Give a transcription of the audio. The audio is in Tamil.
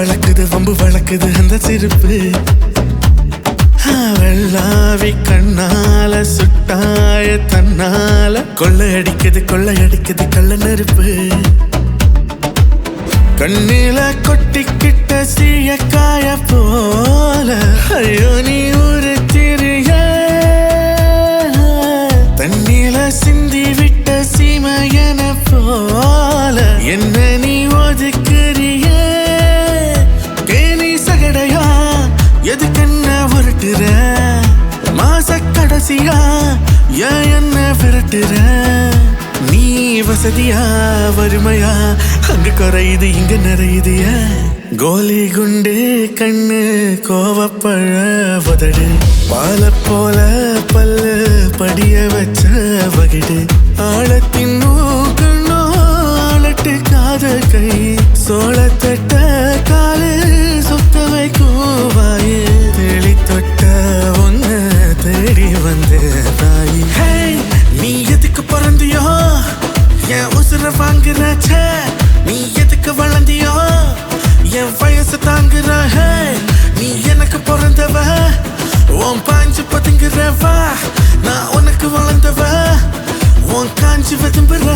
வம்பு வளக்குது அந்த சிரிப்பு. வெள்ளாவி கண்ணால சுட்டாய தன்னால கொள்ளையடிக்குது கள்ள நெருப்பு. கண்ணில கொட்டிக்கிட்ட சீயக்காய போல ஐயோ நீ ஒரு திரிய. தண்ணில சிந்தி விட்ட சீமையன போல என்ன நீ ஒதுக்குறிய. கேணி சகடையா எதுக்கென்ன உருட்டுற. மாச கடைசியா ஏன் என்ன விரட்டுற. நீ வசதியா வறுமையா அங்க குறையுது இங்க நிறையுது. கோலி குண்டு கண்ணு கோவப்பழ உதடு பால போல பல்லு படிய வச்ச வகிடு. ஆழத்தின் கண்ணோ ஆளட்டு காத கை சோளத்தட்ட காலு சுத்த வைக்கும் வாயு. தெளி தொட்ட ஒன்ன தேடி வந்து தாயி. நீ எதுக்கு பிறந்தியோ என் உசுர வாங்குற. நீ எதுக்கு வளர்ந்தியோ என் வயசு தாங்குற. நீ எனக்கு பிறந்தவ உன் பாஞ்சு பதுங்குறவா. நான் உனக்கு வளர்ந்தவ உன் காஞ்சு விரும்புற.